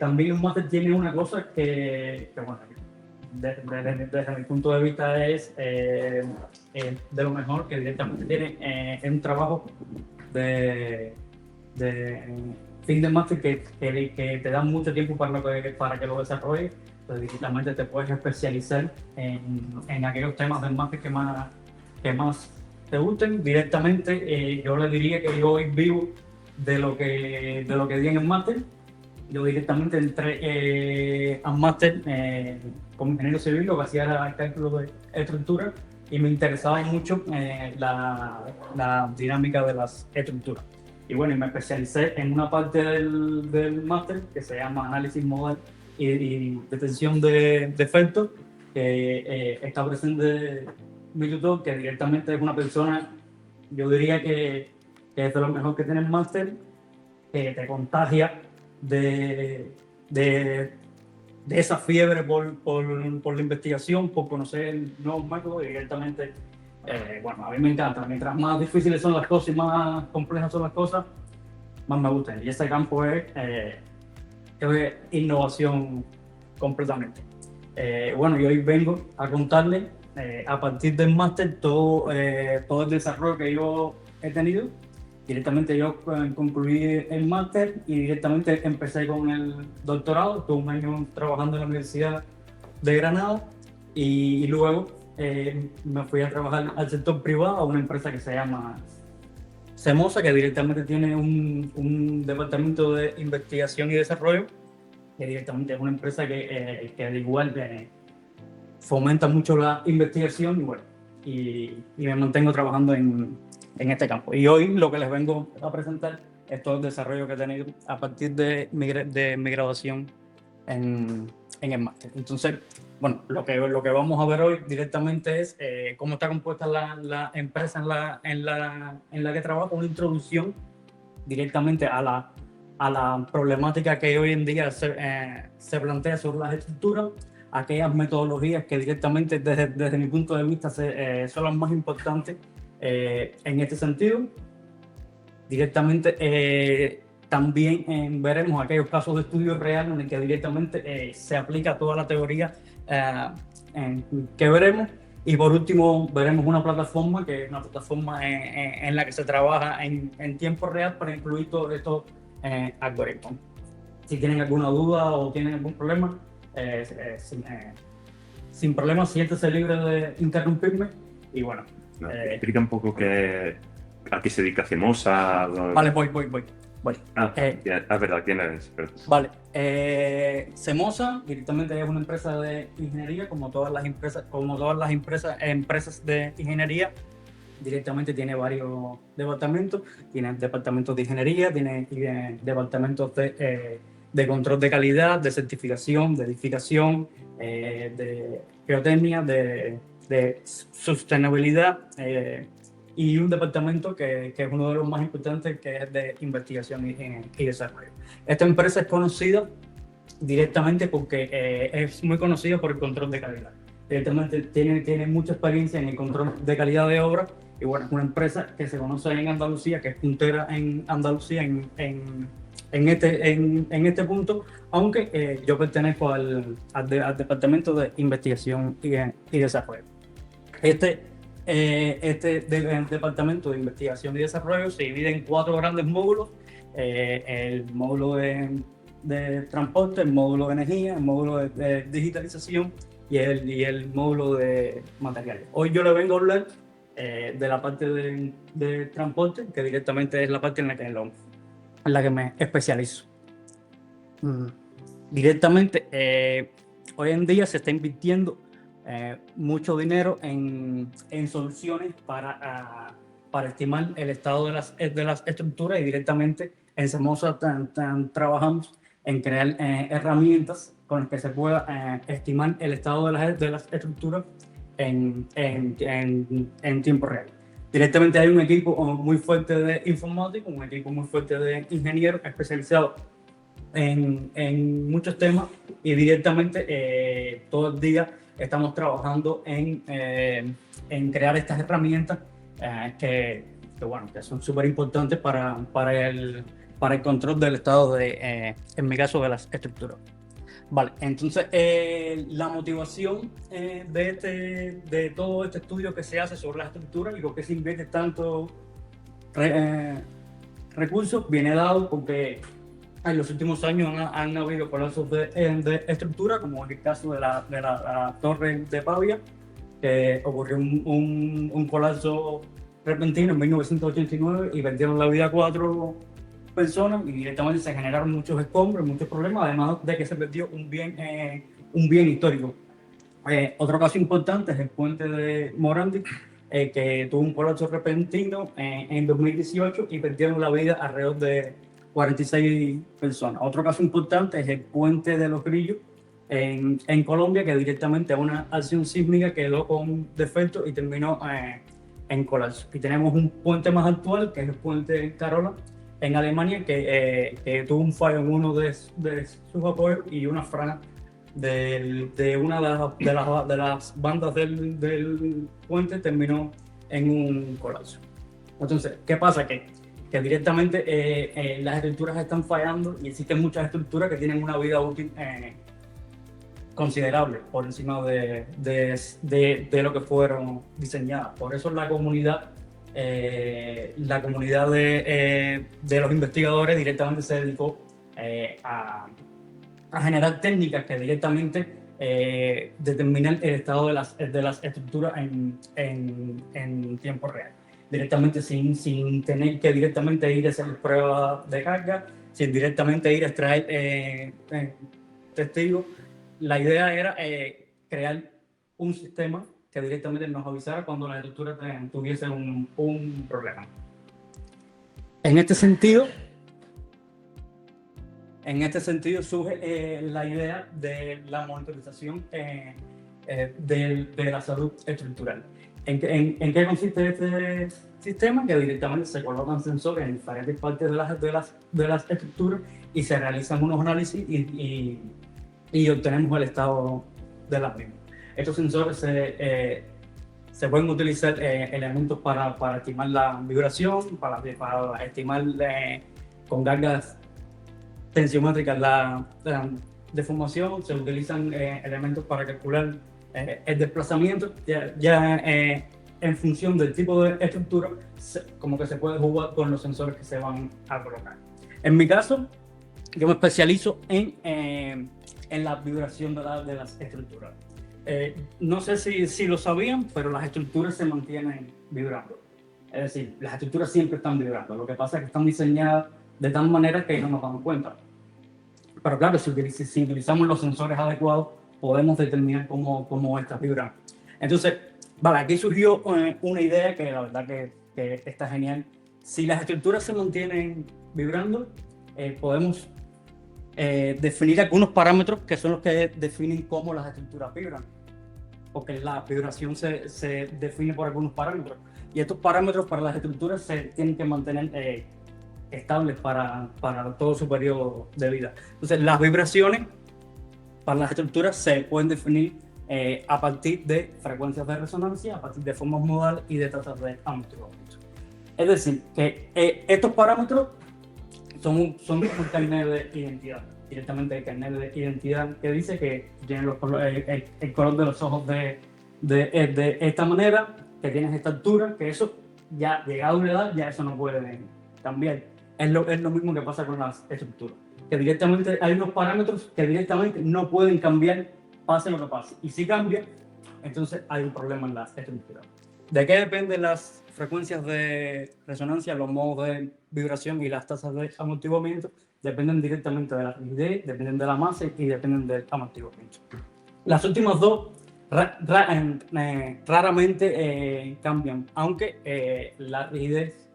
también un máster tiene una cosa que bueno, desde mi punto de vista es de lo mejor que directamente tiene es un trabajo de fin de máster que te da mucho tiempo para que lo desarrolles. Entonces, directamente te puedes especializar en aquellos temas del máster que más te gusten. Directamente, yo le diría que yo hoy vivo de lo que di en el máster. Yo directamente entré al máster como ingeniero civil, lo que hacía era cálculo de estructura y me interesaba mucho la dinámica de las estructuras. Y bueno, y me especialicé en una parte del máster que se llama análisis modal y detección de defectos, que está presente mi tutor, que directamente es una persona, yo diría que es de lo mejor que tiene el máster, que te contagia de, de, de esa fiebre por la investigación, por conocer nuevos métodos y directamente, bueno, a mí me encanta. Mientras más difíciles son las cosas y más complejas son las cosas, más me gustan. Y este campo es innovación completamente. Bueno, y hoy vengo a contarles a partir del máster todo el desarrollo que yo he tenido. Directamente yo concluí el máster y directamente empecé con el doctorado. Tuve un año trabajando en la Universidad de Granada y luego me fui a trabajar al sector privado, a una empresa que se llama Semosa, que directamente tiene un departamento de investigación y desarrollo, que directamente es una empresa que al igual fomenta mucho la investigación y bueno, y me mantengo trabajando en este campo. Y hoy lo que les vengo a presentar es todo el desarrollo que he tenido a partir de mi graduación en el máster. Entonces, bueno, lo que vamos a ver hoy directamente es cómo está compuesta la empresa en la que trabajo, una introducción directamente a la problemática que hoy en día se plantea sobre las estructuras, aquellas metodologías que directamente desde mi punto de vista son las más importantes en este sentido. Directamente también veremos aquellos casos de estudio real en el que directamente se aplica toda la teoría que veremos. Y por último veremos una plataforma que es una plataforma en la que se trabaja en tiempo real para incluir todos estos algoritmos. Si tienen alguna duda o tienen algún problema, sin problema, siéntese libre de interrumpirme. Y bueno. Explica un poco a qué se dedica Semosa. Vale, voy. Es verdad, ¿quién eres? Vale. Semosa directamente es una empresa de ingeniería, como todas las empresas de ingeniería. Directamente tiene varios departamentos. Tiene departamentos de ingeniería, tiene departamentos de control de calidad, de certificación, de edificación, de geotecnia, de sostenibilidad y un departamento que es uno de los más importantes, que es de investigación y desarrollo. Esta empresa es conocida directamente porque es muy conocida por el control de calidad. Directamente tiene mucha experiencia en el control de calidad de obra y bueno, es una empresa que se conoce en Andalucía, que es puntera en Andalucía en este punto, aunque yo pertenezco al Departamento de Investigación y Desarrollo. Este Departamento de Investigación y Desarrollo se divide en 4 grandes módulos: el módulo de transporte, el módulo de energía, el módulo de digitalización y el módulo de materiales. Hoy yo le vengo a hablar de la parte de transporte, que directamente es la parte en la que me especializo. Directamente, hoy en día se está invirtiendo mucho dinero en soluciones para estimar el estado de las estructuras, y directamente en Semosa trabajamos en crear herramientas con las que se pueda estimar el estado de las estructuras en tiempo real. Directamente hay un equipo muy fuerte de informáticos, un equipo muy fuerte de ingenieros especializados en muchos temas, y directamente todo el día estamos trabajando en crear estas herramientas que son súper importantes para para el control del estado en mi caso, de las estructuras. Vale, entonces la motivación de todo este estudio que se hace sobre las estructuras y por qué se invierte tanto recursos viene dado porque en los últimos años han habido colapsos de estructura, como en el caso de la Torre de Pavia, que ocurrió un colapso repentino en 1989 y perdieron la vida 4 personas y directamente se generaron muchos escombros, muchos problemas, además de que se perdió un bien histórico. Otro caso importante es el puente de Morandi, que tuvo un colapso repentino en 2018 y perdieron la vida alrededor de 46 personas. Otro caso importante es el puente de Los Grillos en Colombia, que directamente a una acción sísmica quedó con defectos y terminó en colapso. Y tenemos un puente más actual, que es el puente Carola, en Alemania, que tuvo un fallo en uno de sus apoyos y una franja de una de las bandas del puente terminó en un colapso. Entonces, ¿qué pasa? Que directamente las estructuras están fallando y existen muchas estructuras que tienen una vida útil considerable por encima de lo que fueron diseñadas. Por eso la comunidad de los investigadores directamente se dedicó a generar técnicas que directamente determinan el estado de las estructuras en tiempo real. Directamente sin tener que directamente ir a hacer pruebas de carga, sin directamente ir a extraer testigos. La idea era crear un sistema que directamente nos avisara cuando la estructura tuviese un problema. En este sentido surge la idea de la monitorización de la salud estructural. ¿En qué consiste este sistema? Que directamente se colocan sensores en diferentes partes de las estructuras y se realizan unos análisis y obtenemos el estado de las mismas. Estos sensores se pueden utilizar elementos para estimar la vibración, para estimar con cargas tensiométricas la deformación, se utilizan elementos para calcular el desplazamiento, ya en función del tipo de estructura, como que se puede jugar con los sensores que se van a colocar. En mi caso, yo me especializo en la vibración de las estructuras. No sé si lo sabían, pero las estructuras se mantienen vibrando. Es decir, las estructuras siempre están vibrando. Lo que pasa es que están diseñadas de tal manera que no nos damos cuenta. Pero claro, si utilizamos los sensores adecuados, podemos determinar cómo estas vibran. Entonces, vale, aquí surgió una idea que la verdad que está genial. Si las estructuras se mantienen vibrando, podemos definir algunos parámetros que son los que definen cómo las estructuras vibran. Porque la vibración se define por algunos parámetros. Y estos parámetros para las estructuras se tienen que mantener estables para todo su periodo de vida. Entonces, las vibraciones para las estructuras se pueden definir a partir de frecuencias de resonancia, a partir de formas modales y de tasas de amortiguamiento. Es decir, que estos parámetros son un carnet de identidad, directamente el carnet de identidad que dice que tienen el color de los ojos de esta manera, que tienes esta altura, que eso ya llegado a una edad ya eso no puede cambiar. Es lo mismo que pasa con las estructuras, que directamente hay unos parámetros que directamente no pueden cambiar pase lo que pase, y si cambia, entonces hay un problema en las estructuras. ¿De qué dependen las frecuencias de resonancia, los modos de vibración y las tasas de amortiguamiento? Dependen directamente de la rigidez, dependen de la masa y dependen del amortiguamiento. Las últimas dos raramente cambian, aunque la rigidez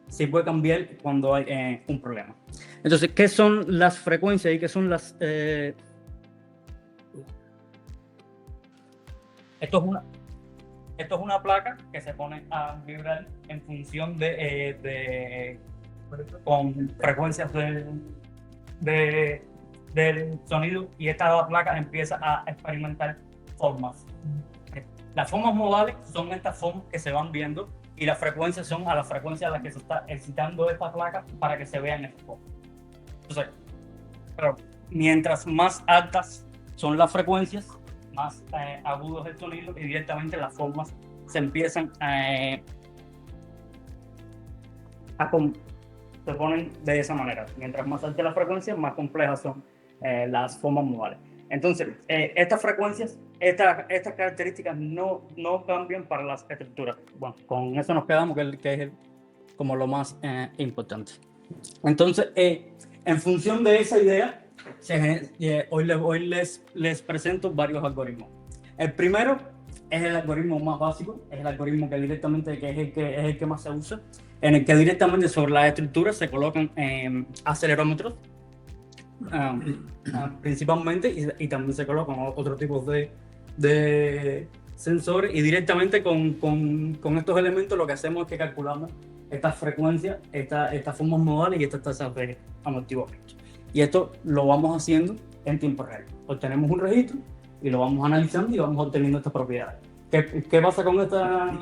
sí puede cambiar cuando hay un problema. Entonces, ¿qué son las frecuencias y qué son las... Esto es una placa que se pone a vibrar en función con frecuencias del sonido, y esta placa empieza a experimentar formas. Las formas modales son estas formas que se van viendo y las frecuencias son a la frecuencia a la que se está excitando esta placa para que se vean estas formas. Entonces, pero mientras más altas son las frecuencias, más agudos el sonido y directamente las formas se empiezan se ponen de esa manera. Mientras más alta la frecuencia, más complejas son las formas modales. Entonces, estas frecuencias, estas características no cambian para las estructuras. Bueno, con eso nos quedamos, que es como lo más importante. Entonces, en función de esa idea, hoy les presento varios algoritmos. El primero es el algoritmo más básico, es el algoritmo que directamente es el que más se usa, en el que directamente sobre las estructuras se colocan acelerómetros, principalmente, y también se colocan otros tipos de sensores, y directamente con estos elementos lo que hacemos es que calculamos estas frecuencias, estas formas modales y estas tasas de amortiguamiento. Y esto lo vamos haciendo en tiempo real. Obtenemos un registro y lo vamos analizando y vamos obteniendo estas propiedades. ¿Qué pasa con estas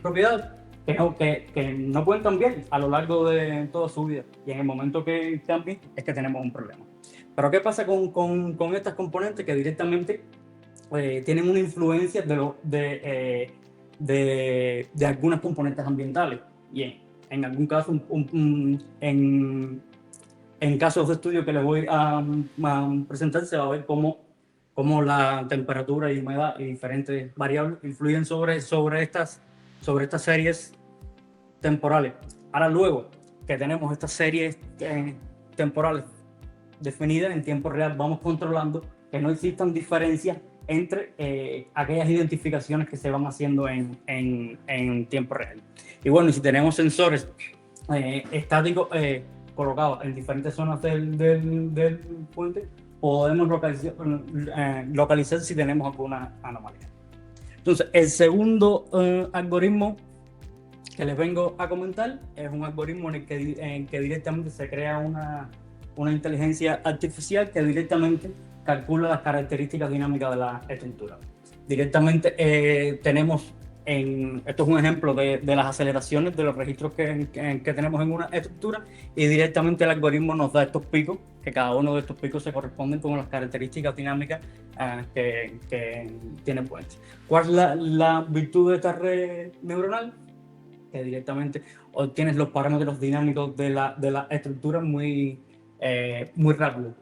propiedades? Que no pueden cambiar a lo largo de toda su vida, y en el momento que cambien es que tenemos un problema. Pero ¿qué pasa con estas componentes que directamente tienen una influencia de algunas componentes ambientales? Y en algún caso, en casos de estudio que les voy a presentar, se va a ver cómo la temperatura y humedad y diferentes variables influyen sobre estas series temporales. Ahora, luego que tenemos estas series temporales definidas en tiempo real, vamos controlando que no existan diferencias entre aquellas identificaciones que se van haciendo en tiempo real. Y bueno, si tenemos sensores estáticos colocados en diferentes zonas del puente, podemos localizar si tenemos alguna anomalía. Entonces, el segundo algoritmo que les vengo a comentar es un algoritmo en que directamente se crea una inteligencia artificial que directamente calcula las características dinámicas de la estructura. Directamente tenemos, esto es un ejemplo de las aceleraciones de los registros que tenemos en una estructura, y directamente el algoritmo nos da estos picos, que cada uno de estos picos se corresponden con las características dinámicas que tiene el puente. ¿Cuál es la virtud de esta red neuronal? Que directamente obtienes los parámetros dinámicos de la estructura muy rápido,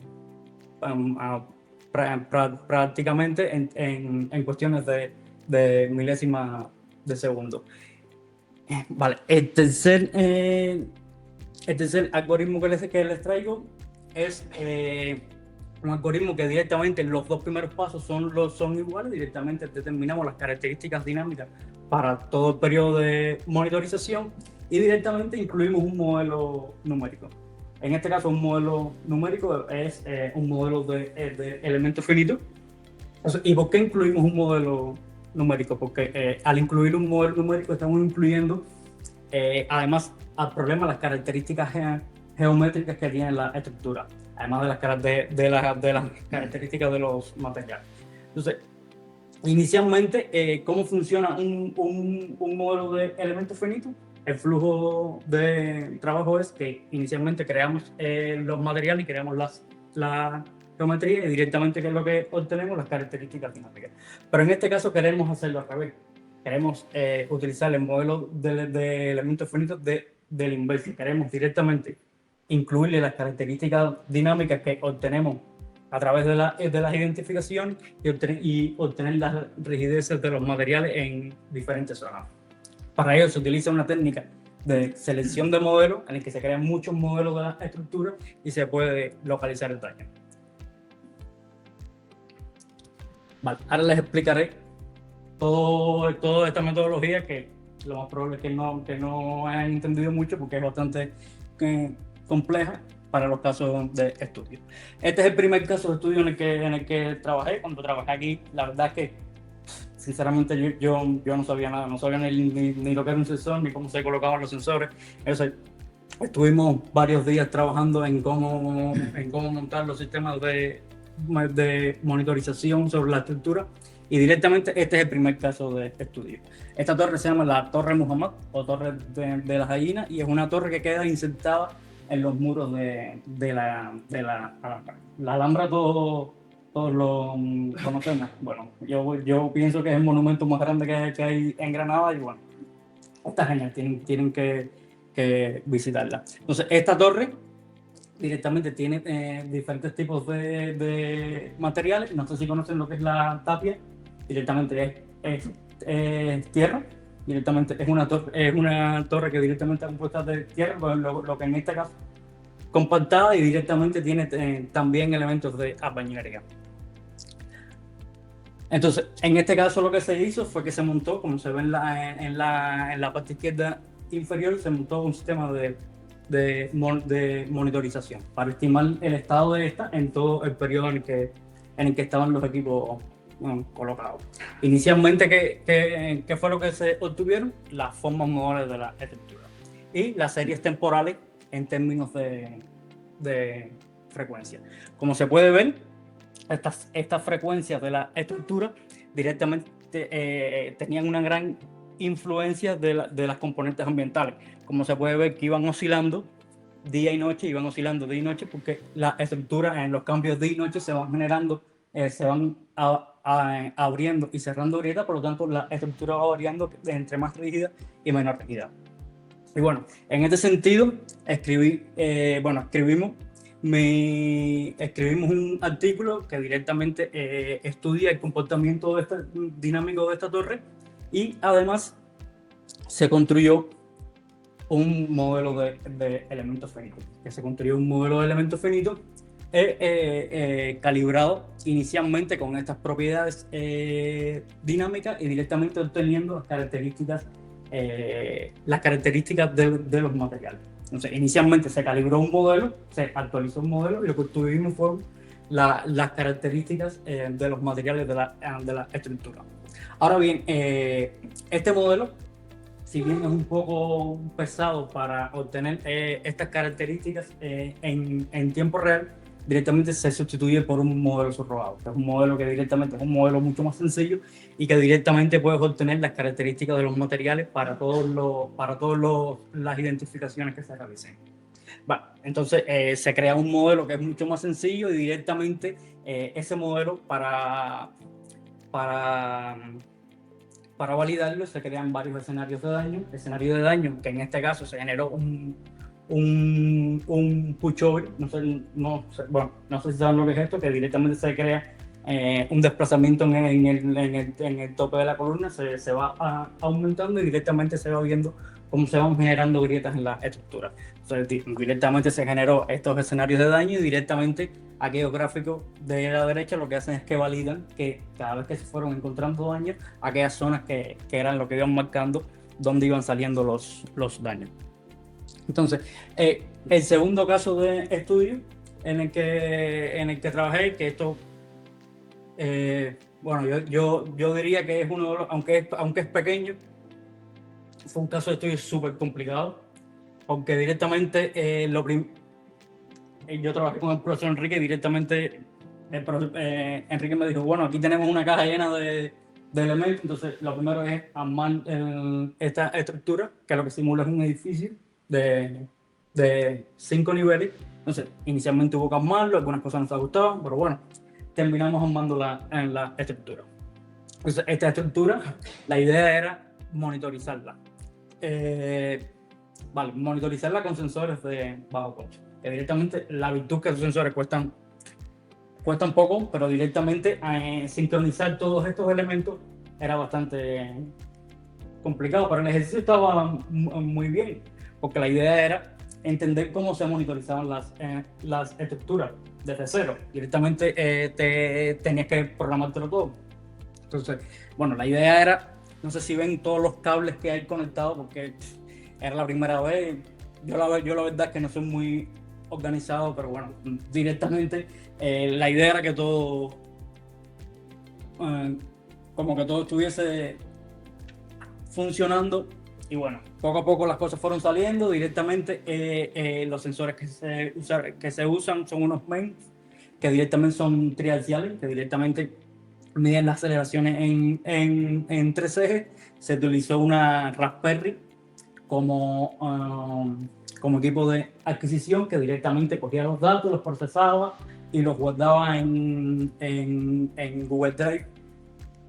prácticamente en cuestiones de milésimas de segundo. Vale, el tercer algoritmo que les traigo es un algoritmo que directamente los dos primeros pasos son iguales. Directamente determinamos las características dinámicas para todo el periodo de monitorización y directamente incluimos un modelo numérico. En este caso, un modelo numérico es un modelo de elementos finitos. ¿Y por qué incluimos un modelo numérico? Porque al incluir un modelo numérico estamos incluyendo, además al problema, las características geométricas que tiene la estructura, además de las características de los materiales. Entonces, inicialmente, ¿cómo funciona un modelo de elementos finitos? El flujo de trabajo es que inicialmente creamos los materiales y creamos la geometría, y directamente, ¿qué es lo que obtenemos? Las características dinámicas. Pero en este caso queremos hacerlo al revés. Queremos utilizar el modelo de elementos finitos del inverso. Queremos directamente incluirle las características dinámicas que obtenemos a través de las identificaciones y obtener las rigideces de los materiales en diferentes zonas. Para ello se utiliza una técnica de selección de modelos en el que se crean muchos modelos de la estructura y se puede localizar el daño. Vale, ahora les explicaré toda esta metodología, que lo más probable es que no hayan entendido mucho porque es bastante compleja para los casos de estudio. Este es el primer caso de estudio en el que trabajé. Cuando trabajé aquí, la verdad es que sinceramente yo no sabía nada, no sabía ni lo que era un sensor, ni cómo se colocaban los sensores. Estuvimos varios días trabajando en cómo montar los sistemas de monitorización sobre la estructura, Y directamente este es el primer caso de estudio. Esta torre se llama la Torre Muhammad o Torre de las Gallinas y es una torre que queda insertada en los muros de la Alhambra. La Alhambra todos lo conocemos. Bueno, yo pienso que es el monumento más grande que hay en Granada y bueno, está genial, tienen que visitarla. Entonces, esta torre directamente tiene diferentes tipos de materiales. No sé si conocen lo que es la tapia. Directamente es tierra. Directamente es una torre que directamente está compuesta de tierra, lo que en este caso compactada y directamente tiene también elementos de albañilería. Entonces, en este caso lo que se hizo fue que se montó, como se ve en la parte izquierda inferior, se montó un sistema de monitorización para estimar el estado de esta en todo el periodo en el que estaban los equipos colocados. Inicialmente, ¿qué fue lo que se obtuvieron? Las formas modales de la estructura y las series temporales en términos de frecuencia. Como se puede ver, estas frecuencias de la estructura directamente tenían una gran influencia de las componentes ambientales. Como se puede ver que iban oscilando día y noche, porque la estructura en los cambios de día y noche se van generando, se van abriendo y cerrando grietas, por lo tanto la estructura va variando entre más rígida y menos rígida. Y bueno, en este sentido, escribimos un artículo que directamente estudia el comportamiento dinámico de esta torre y además se construyó un modelo de elementos finitos. Calibrado inicialmente con estas propiedades dinámicas y directamente obteniendo las características de los materiales. Entonces, inicialmente se calibró un modelo, se actualizó un modelo y lo que obtuvimos fueron las características de los materiales de la estructura. Ahora bien, este modelo, si bien es un poco pesado para obtener estas características en tiempo real, directamente se sustituye por un modelo subrogado, que es un modelo que directamente es un modelo mucho más sencillo y que directamente puedes obtener las características de los materiales para todas las identificaciones que se realicen. Bueno, entonces se crea un modelo que es mucho más sencillo y directamente ese modelo para validarlo se crean varios escenarios de daño. Escenario de daño que en este caso se generó un pushover, no sé si saben lo que es esto, que directamente se crea un desplazamiento en el tope de la columna, se va aumentando y directamente se va viendo cómo se van generando grietas en la estructura. Entonces, directamente se generó estos escenarios de daño y directamente aquellos gráficos de la derecha lo que hacen es que validan que cada vez que se fueron encontrando daños, aquellas zonas que eran lo que iban marcando dónde iban saliendo los daños. Entonces, el segundo caso de estudio en el que trabajé, que esto, yo diría que es uno de los, aunque es pequeño, fue un caso de estudio súper complicado, porque directamente yo trabajé con el profesor Enrique, directamente Enrique me dijo, bueno, aquí tenemos una caja llena de elementos, entonces lo primero es armar esta estructura, que lo que simula es un edificio de 5 niveles. Entonces, inicialmente hubo que armarlo, algunas cosas nos ajustaban, pero bueno, terminamos armando la estructura. Entonces, esta estructura, la idea era monitorizarla. Monitorizarla con sensores de bajo costo. Que directamente, la virtud que los sensores cuestan poco, pero directamente sincronizar todos estos elementos era bastante complicado, pero el ejercicio estaba muy bien, porque la idea era entender cómo se monitorizaban las estructuras desde cero. Directamente tenías que programártelo todo. Entonces, bueno, la idea era, no sé si ven todos los cables que hay conectados, porque era la primera vez. Yo la verdad es que no soy muy organizado, pero bueno, directamente la idea era que todo, como que todo estuviese funcionando. Y bueno, poco a poco las cosas fueron saliendo. Directamente los sensores que se usan son unos MEMS que directamente son triaxiales, que directamente miden las aceleraciones en tres ejes. Se utilizó una Raspberry como equipo de adquisición que directamente cogía los datos, los procesaba y los guardaba en Google Drive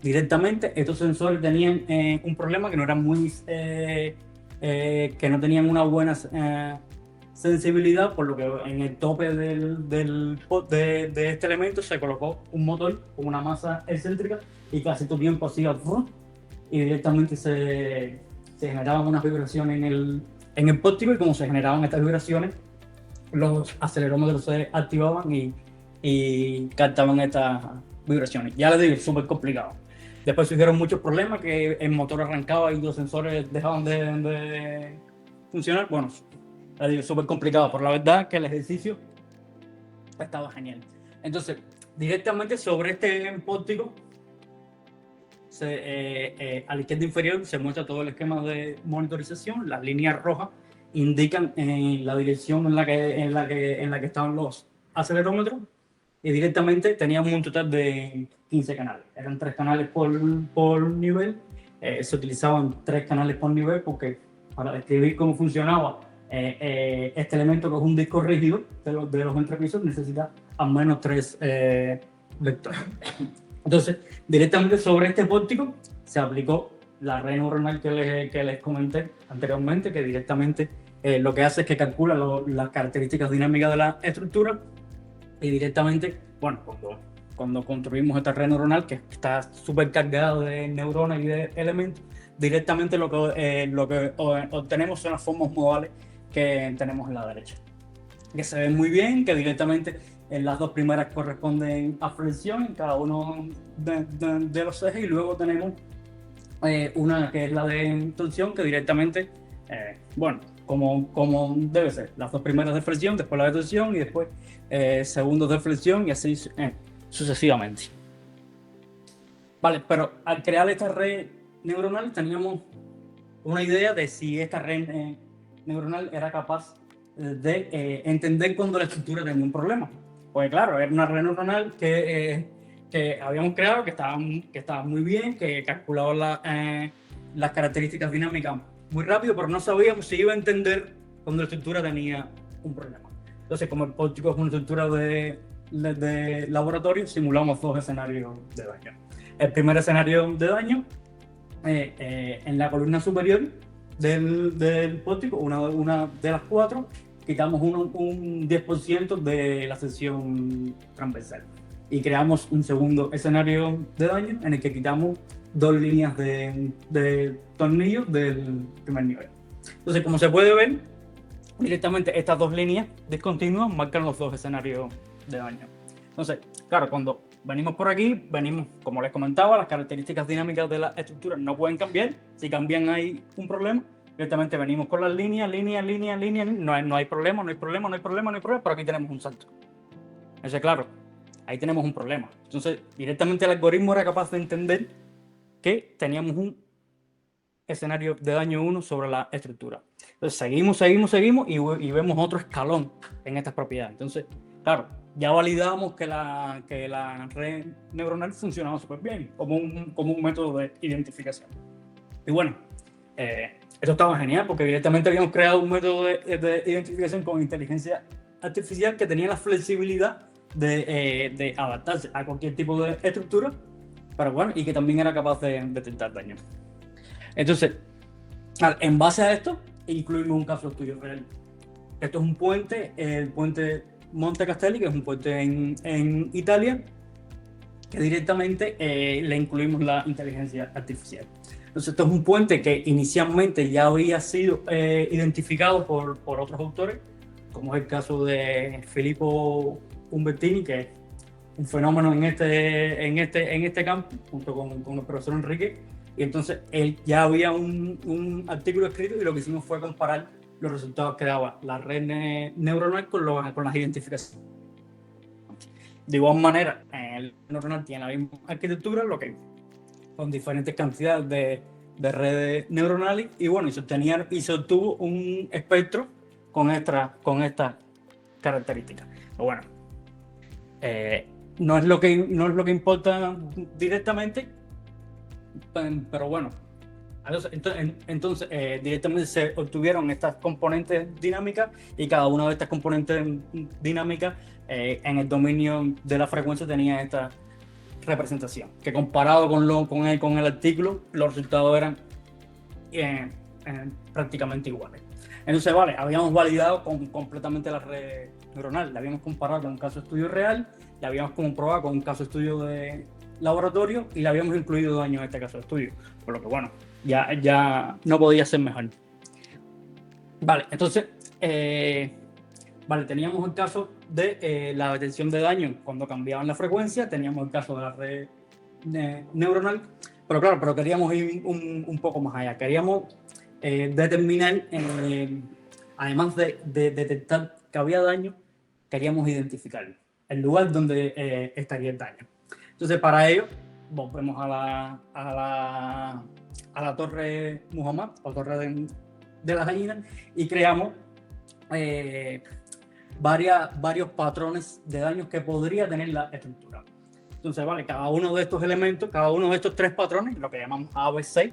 directamente. Estos sensores tenían un problema, que no eran que no tenían una buena sensibilidad, por lo que en el tope de este elemento se colocó un motor con una masa excéntrica y casi todo el tiempo hacía y directamente se generaban unas vibraciones en el póstico, y como se generaban estas vibraciones, los acelerómetros se activaban y captaban estas vibraciones. Ya les digo, es súper complicado. Después surgieron muchos problemas, que el motor arrancaba y los sensores dejaban de funcionar. Bueno, les digo, súper complicado, pero la verdad que el ejercicio estaba genial. Entonces, directamente sobre este póstico, a la izquierda inferior se muestra todo el esquema de monitorización. Las líneas rojas indican la dirección en la que estaban los acelerómetros, y directamente teníamos un total de 15 canales. Eran 3 canales por nivel. Se utilizaban 3 canales por nivel porque, para describir cómo funcionaba este elemento, que es un disco rígido de los entrepisos, necesita al menos 3 vectores. Entonces, directamente sobre este pórtico se aplicó la red neuronal que les comenté anteriormente, que directamente lo que hace es que calcula las características dinámicas de la estructura, y directamente, bueno, cuando construimos esta red neuronal, que está súper cargada de neuronas y de elementos, directamente lo que obtenemos son las formas modales que tenemos en la derecha, que se ven muy bien, que directamente las dos primeras corresponden a flexión en cada uno de los ejes, y luego tenemos una que es la de torsión, que directamente, bueno, como debe ser, las dos primeras de flexión, después la de torsión, y después segundos de flexión, y así sucesivamente. Vale, pero al crear esta red neuronal teníamos una idea de si esta red neuronal era capaz de entender cuando la estructura tenía un problema. Pues claro, era una red neuronal que habíamos creado, que estaba muy bien, que calculaba las características dinámicas muy rápido, pero no sabíamos si iba a entender cuando la estructura tenía un problema. Entonces, como el pórtico es una estructura de laboratorio, simulamos 2 escenarios de daño. El primer escenario de daño, en la columna superior del pórtico, una de las 4, quitamos un 10% de la sección transversal, y creamos un segundo escenario de daño en el que quitamos 2 líneas de tornillos del primer nivel. Entonces, como se puede ver, directamente estas 2 líneas discontinuas marcan los 2 escenarios de daño. Entonces, claro, cuando venimos por aquí, como les comentaba, las características dinámicas de la estructura no pueden cambiar. Si cambian, hay un problema. Directamente venimos con las líneas, no hay problema, pero aquí tenemos un salto. Entonces, claro, ahí tenemos un problema. Entonces, directamente el algoritmo era capaz de entender que teníamos un escenario de daño 1 sobre la estructura. Entonces, seguimos y vemos otro escalón en estas propiedades. Entonces, claro, ya validamos que la red neuronal funcionaba súper bien como un método de identificación. Y bueno, esto estaba genial, porque directamente habíamos creado un método de identificación con inteligencia artificial que tenía la flexibilidad de adaptarse a cualquier tipo de estructura, pero bueno, y que también era capaz de detectar daño. Entonces, en base a esto, incluimos un caso de estudio real. Esto es un puente, el puente Monte Castelli, que es un puente en Italia, que directamente le incluimos la inteligencia artificial. Entonces, esto es un puente que inicialmente ya había sido identificado por otros autores, como es el caso de Filippo Umbertini, que es un fenómeno en este campo, junto con el profesor Enrique. Y entonces ya había un artículo escrito, y lo que hicimos fue comparar los resultados que daba la red neuronal con las identificaciones. De igual manera, el neuronal tiene la misma arquitectura, lo que con diferentes cantidades de redes neuronales, y bueno, y se obtuvo un espectro con estas características. Pero bueno, no es lo que importa directamente, pero bueno. Entonces, directamente se obtuvieron estas componentes dinámicas y cada una de estas componentes dinámicas en el dominio de la frecuencia tenía esta representación, que comparado con el artículo, los resultados eran prácticamente iguales. Entonces, vale, habíamos validado completamente la red neuronal, la habíamos comparado con un caso de estudio real, la habíamos comprobado con un caso de estudio de laboratorio y la habíamos incluido daño en este caso de estudio, por lo que bueno, ya no podía ser mejor. Vale, entonces, teníamos el caso de la detección de daño cuando cambiaban la frecuencia, teníamos el caso de la red neuronal, pero queríamos ir un poco más allá, queríamos determinar, además de detectar que había daño, queríamos identificar el lugar donde estaría el daño. Entonces, para ello, volvemos a la torre Muhammad, o torre de la gallina, y creamos varios patrones de daños que podría tener la estructura. Entonces, vale, cada uno de estos elementos, cada uno de estos tres patrones, lo que llamamos ABC,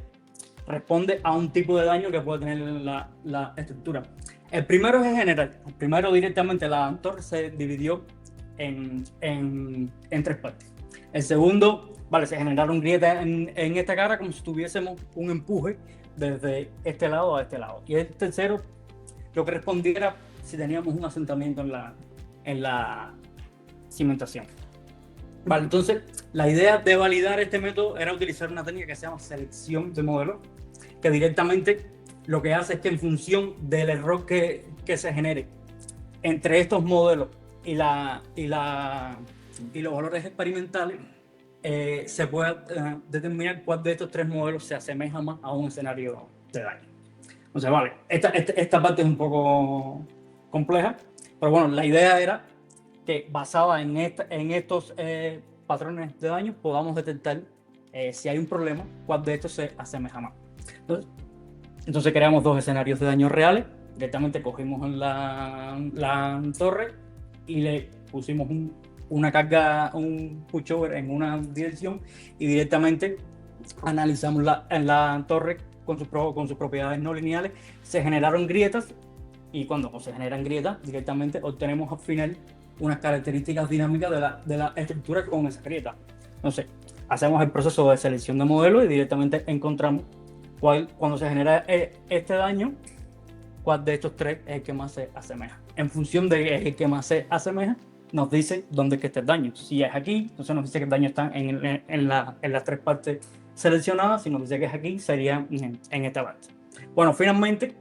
responde a un tipo de daño que puede tener la estructura. El primero es en general. El primero directamente la torre se dividió en tres partes. El segundo, vale, se generaron grietas en esta cara como si tuviésemos un empuje desde este lado a este lado. Y el tercero, lo que respondiera si teníamos un asentamiento en la cimentación. Vale, entonces la idea de validar este método era utilizar una técnica que se llama selección de modelos, que directamente lo que hace es que en función del error que se genere entre estos modelos y los valores experimentales, se puede determinar cuál de estos tres modelos se asemeja más a un escenario de daño. Entonces, vale, esta parte es un poco compleja, pero bueno, la idea era que basada en estos patrones de daño podamos detectar si hay un problema, cuál de estos se asemeja más. Entonces creamos dos escenarios de daño reales, directamente cogimos la torre y le pusimos una carga, un pushover en una dirección y directamente analizamos la torre con sus propiedades no lineales, se generaron grietas y cuando se generan grietas directamente obtenemos al final unas características dinámicas de la estructura con esa grieta. Entonces hacemos el proceso de selección de modelos y directamente encontramos cuando se genera este daño, cuál de estos tres es el que más se asemeja. En función de el que más se asemeja, nos dice dónde es que está el daño. Si es aquí, entonces nos dice que el daño está en las tres partes seleccionadas. Si nos dice que es aquí, sería en esta parte. Bueno, finalmente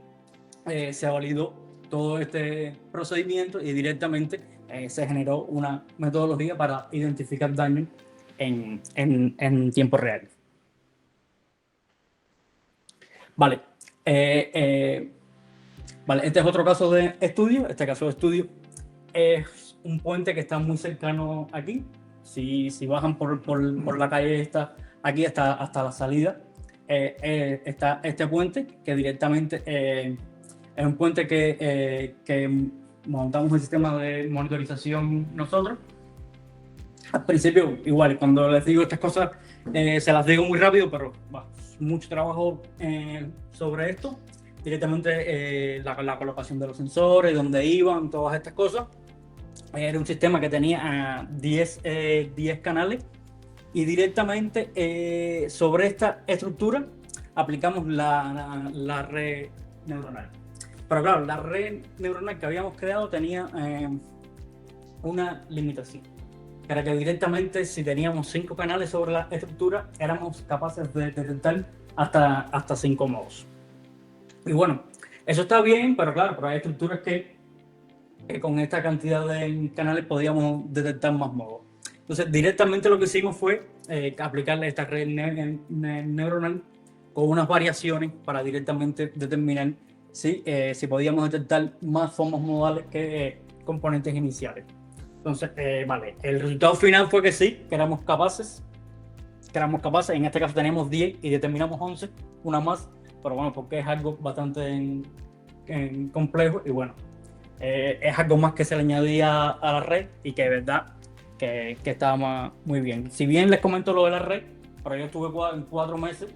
se validó todo este procedimiento y directamente se generó una metodología para identificar daño en tiempo real. Vale. Vale, este es otro caso de estudio. Este caso de estudio es un puente que está muy cercano aquí. Si bajan por la calle esta, aquí hasta la salida, está este puente que directamente es un puente que montamos un sistema de monitorización nosotros. Al principio, igual, cuando les digo estas cosas, se las digo muy rápido, pero mucho trabajo sobre esto. Directamente la colocación de los sensores, dónde iban, todas estas cosas. Era un sistema que tenía 10 canales y directamente sobre esta estructura aplicamos la red neuronal. Pero claro, la red neuronal que habíamos creado tenía una limitación. Era que directamente si teníamos 5 canales sobre la estructura éramos capaces de detectar hasta 5 modos. Y bueno, eso está bien, pero claro, pero hay estructuras que con esta cantidad de canales podíamos detectar más modos. Entonces directamente lo que hicimos fue aplicarle esta red neuronal con unas variaciones para directamente determinar si podíamos detectar más formas modales que componentes iniciales. Entonces, vale, el resultado final fue que sí, que éramos capaces, en este caso teníamos 10 y determinamos 11, una más, pero bueno, porque es algo bastante complejo y bueno, es algo más que se le añadía a la red y que de verdad que estaba muy bien. Si bien les comento lo de la red, pero yo estuve 4 meses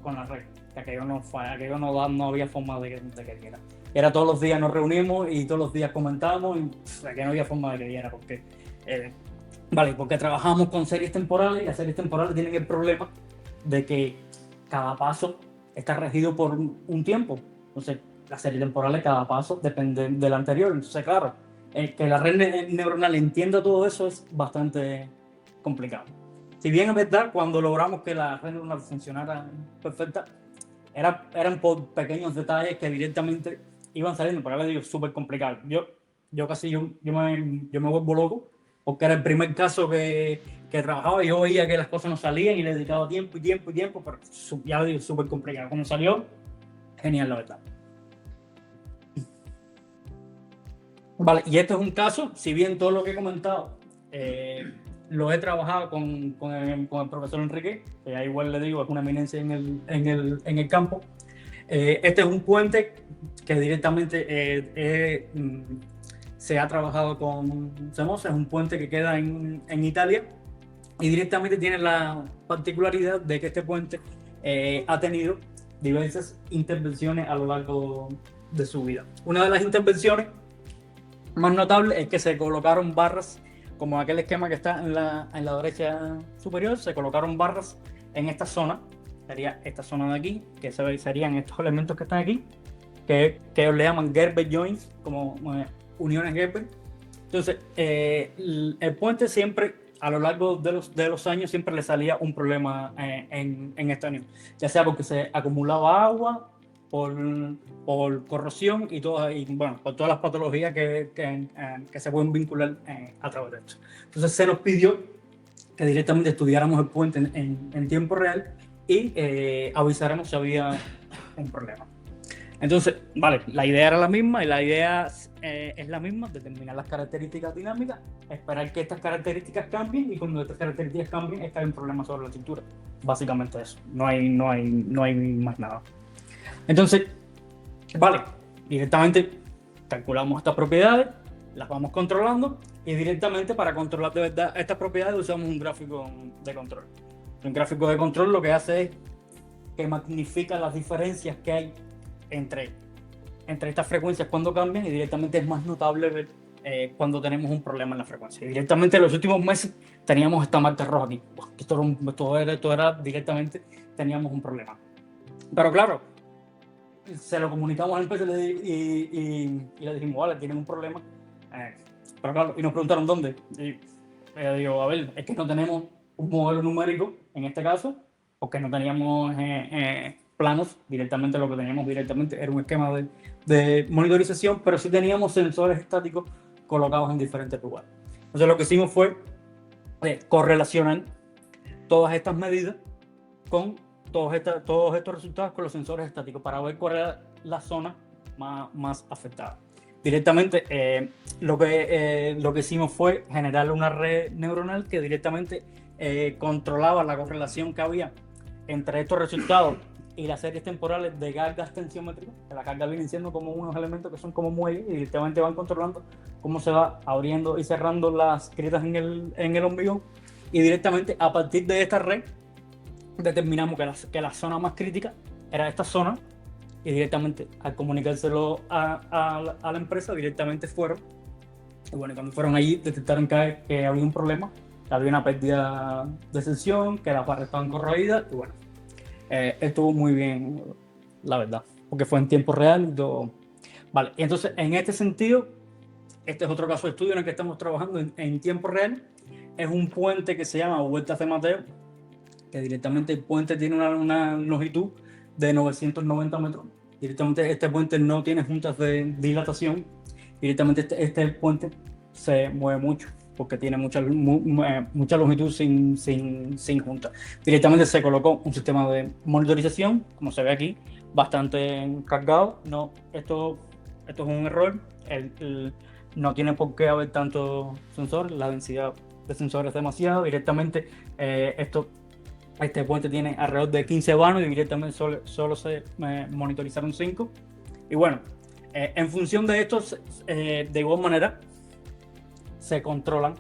con la red, que aquello no había forma de que diera. Era todos los días nos reunimos y todos los días comentábamos y que no había forma de que diera, porque porque trabajamos con series temporales y las series temporales tienen el problema de que cada paso está regido por un tiempo. Entonces, las series temporales, cada paso depende del anterior. Entonces, claro, que la red neuronal entienda todo eso es bastante complicado. Si bien es verdad, cuando logramos que la red neuronal funcionara perfecta, eran por pequeños detalles que directamente iban saliendo, pero ahora digo, súper complicado. Yo me vuelvo loco, porque era el primer caso que trabajaba y yo veía que las cosas no salían y le dedicaba tiempo, pero ya digo, súper complicado. Cuando salió, genial, la verdad. Vale, y este es un caso, si bien todo lo que he comentado lo he trabajado con el profesor Enrique, que igual le digo, es una eminencia en el campo. Este es un puente que directamente se ha trabajado con Semosa, es un puente que queda en Italia y directamente tiene la particularidad de que este puente ha tenido diversas intervenciones a lo largo de su vida. Una de las intervenciones más notables es que se colocaron barras, como aquel esquema que está en la derecha superior, se colocaron barras en esta zona. Sería esta zona de aquí, que serían estos elementos que están aquí, que ellos le llaman Gerber joints, como uniones Gerber. Entonces, el puente siempre, a lo largo de los años, siempre le salía un problema en esta unión, ya sea porque se acumulaba agua, por corrosión y por todas las patologías que se pueden vincular a través de esto. Entonces, se nos pidió que directamente estudiáramos el puente en tiempo real y avisaremos si había un problema. Entonces, vale, la idea era la misma y la idea es la misma, determinar las características dinámicas, esperar que estas características cambien y cuando estas características cambien, está un problema sobre la estructura. Básicamente eso, no hay más nada. Entonces, vale, directamente calculamos estas propiedades, las vamos controlando y directamente para controlar de verdad estas propiedades usamos un gráfico de control. Un gráfico de control lo que hace es que magnifica las diferencias que hay entre estas frecuencias cuando cambian y directamente es más notable ver cuando tenemos un problema en la frecuencia. Y directamente en los últimos meses teníamos esta marca roja aquí. Esto era directamente, teníamos un problema. Pero claro, se lo comunicamos a la empresa y le dijimos, vale, tienen un problema. Pero claro, y nos preguntaron dónde. Y digo, a ver, es que no tenemos un modelo numérico en este caso, porque no teníamos planos directamente, lo que teníamos directamente era un esquema de monitorización, pero sí teníamos sensores estáticos colocados en diferentes lugares. Entonces lo que hicimos fue correlacionar todas estas medidas con todos estos resultados con los sensores estáticos para ver cuál era la zona más afectada. Directamente lo que hicimos fue generar una red neuronal que directamente controlaba la correlación que había entre estos resultados y las series temporales de cargas tensiométricas, que la carga viene siendo como unos elementos que son como muelles y directamente van controlando cómo se va abriendo y cerrando las grietas en el hormigón y directamente a partir de esta red determinamos que la zona más crítica era esta zona y directamente al comunicárselo a la empresa directamente fueron y bueno, cuando fueron allí detectaron que había un problema, que había una pérdida de tensión, que las barras estaban corroídas y bueno, estuvo muy bien, la verdad, porque fue en tiempo real y todo. Vale, y entonces en este sentido, este es otro caso de estudio en el que estamos trabajando en tiempo real. Es un puente que se llama Vuelta de Mateo, que directamente el puente tiene una longitud de 990 metros. Directamente este puente no tiene juntas de dilatación. Directamente este puente se mueve mucho porque tiene mucha longitud sin juntas. Directamente se colocó un sistema de monitorización, como se ve aquí, bastante cargado. No, esto es un error. No tiene por qué haber tantos sensores, la densidad de sensores es demasiado. Directamente este puente tiene alrededor de 15 vanos y directamente solo se monitorizaron 5. Y bueno, en función de estos, de igual manera, se controlan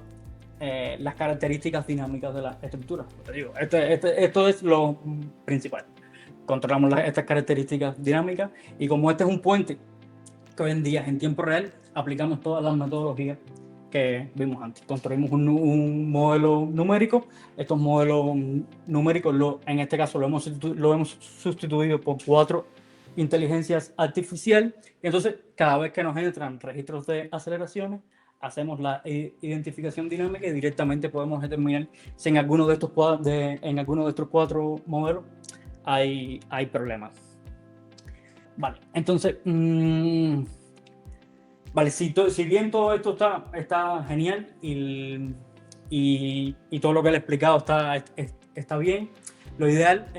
las características dinámicas de la estructura. Te digo, esto es lo principal. Controlamos estas características dinámicas y como este es un puente que hoy en día en tiempo real aplicamos todas las metodologías que vimos antes. Construimos un modelo numérico. Estos modelos numéricos, en este caso, lo hemos sustituido por 4 inteligencias artificiales. Entonces, cada vez que nos entran registros de aceleraciones, hacemos la identificación dinámica y directamente podemos determinar si en alguno de estos 4 modelos hay problemas. Vale, entonces, vale, si bien todo esto está genial y todo lo que le he explicado está bien, lo ideal,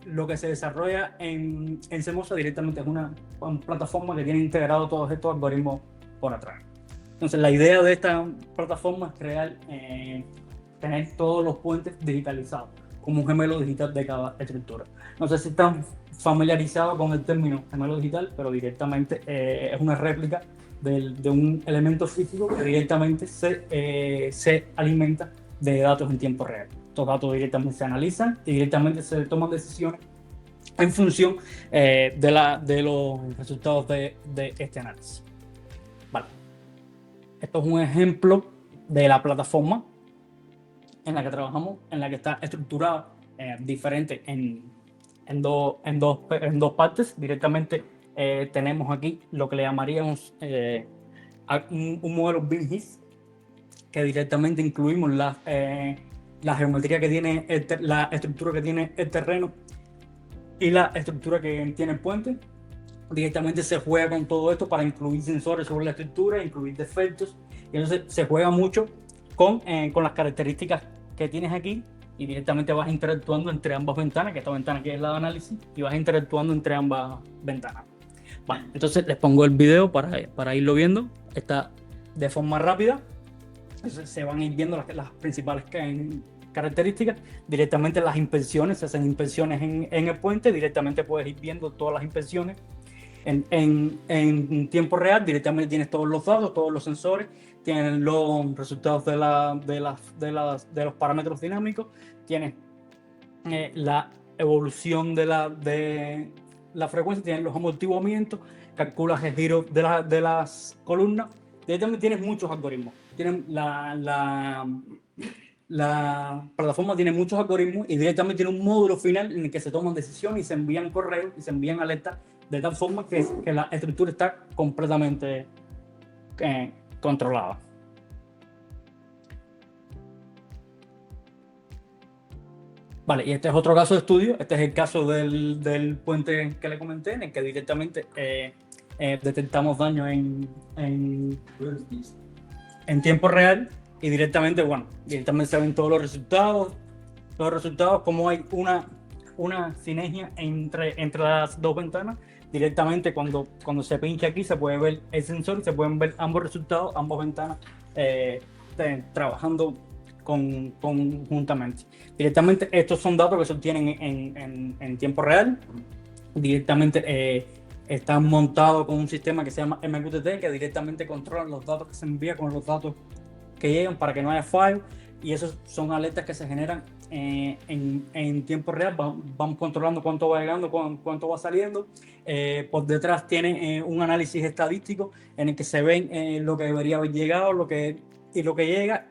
lo que se desarrolla en CMOSA directamente es una plataforma que tiene integrado todos estos algoritmos por atrás. Entonces, la idea de esta plataforma es crear, tener todos los puentes digitalizados, como un gemelo digital de cada estructura. No sé si están familiarizados con el término gemelo digital, pero directamente es una réplica de un elemento físico que directamente se alimenta de datos en tiempo real. Estos datos directamente se analizan y directamente se toman decisiones en función de los resultados de este análisis. Vale. Esto es un ejemplo de la plataforma en la que trabajamos, en la que está estructurada diferente en dos partes. Directamente tenemos aquí lo que le llamaríamos un modelo BIM-HIS, que directamente incluimos la geometría que tiene la estructura que tiene el terreno y la estructura que tiene el puente. Directamente se juega con todo esto para incluir sensores sobre la estructura, incluir defectos, y entonces se juega mucho con las características que tienes aquí y directamente vas interactuando entre ambas ventanas, que esta ventana aquí es la de análisis, y vas interactuando entre ambas ventanas. Bueno, entonces les pongo el video para irlo viendo. Está de forma rápida, entonces se van a ir viendo las principales características. Directamente las inspecciones, se hacen inspecciones en el puente, directamente puedes ir viendo todas las inspecciones en tiempo real. Directamente tienes todos los datos, todos los sensores, tienes los resultados de los parámetros dinámicos, tienes la evolución de la frecuencia, tienes los amortiguamientos, calculas el giro de las columnas. Directamente tienes muchos algoritmos. La plataforma tiene muchos algoritmos y directamente tiene un módulo final en el que se toman decisiones y se envían correos y se envían alertas de tal forma que la estructura está completamente controlada. Vale, y este es otro caso de estudio. Este es el caso del puente que le comenté, en el que directamente detectamos daño en tiempo real y directamente se ven todos los resultados, como hay una sinergia entre las dos ventanas. Directamente cuando se pincha aquí se puede ver el sensor y se pueden ver ambos resultados, ambas ventanas trabajando conjuntamente. Directamente estos son datos que se obtienen en tiempo real. Directamente están montados con un sistema que se llama MQTT, que directamente controla los datos que se envían con los datos que llegan para que no haya fallos, y esos son alertas que se generan en tiempo real. Vamos controlando cuánto va llegando, cuánto va saliendo. Por detrás tiene un análisis estadístico en el que se ven lo que debería haber llegado y lo que llega.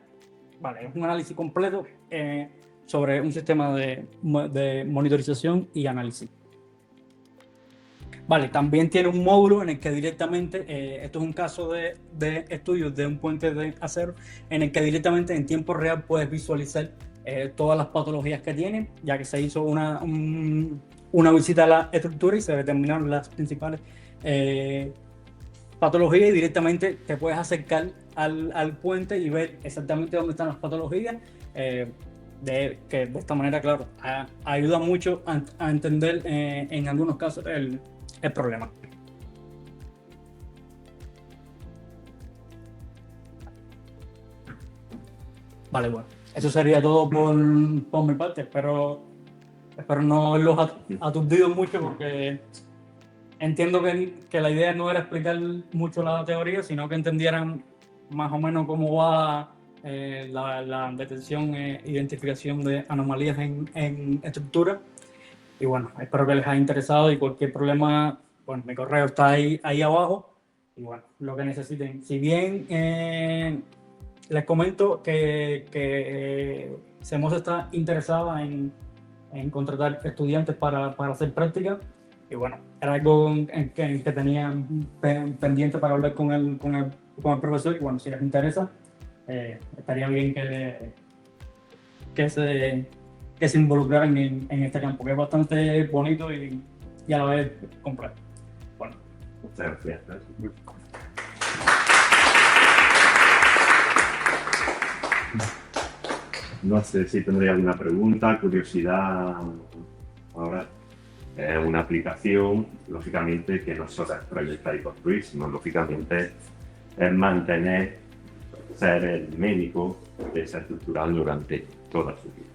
Vale, es un análisis completo sobre un sistema de monitorización y análisis. Vale, también tiene un módulo en el que directamente, esto es un caso de estudio de un puente de acero, en el que directamente en tiempo real puedes visualizar todas las patologías que tiene, ya que se hizo una visita a la estructura y se determinaron las principales patologías, y directamente te puedes acercar al puente y ver exactamente dónde están las patologías, que de esta manera, claro, ayuda mucho a entender en algunos casos el problema. Vale, bueno, eso sería todo por mi parte. Espero no haberlos aturdido mucho, porque entiendo que la idea no era explicar mucho la teoría, sino que entendieran más o menos cómo va la detección e identificación de anomalías en estructura. Y bueno, espero que les haya interesado y cualquier problema, bueno, mi correo está ahí abajo. Y bueno, lo que necesiten. Si bien les comento que SEMOS está interesada en contratar estudiantes para hacer práctica. Y bueno, era algo que tenía pendiente para hablar con el profesor. Y bueno, si les interesa, estaría bien que se involucraran en este campo, que es bastante bonito y a la vez complejo. Bueno. Muchas gracias. No sé si tendría alguna pregunta, curiosidad. Ahora, es una aplicación, lógicamente, que no solo es proyectar y construir, sino, lógicamente, es mantener, ser el médico que está estructural durante toda su vida.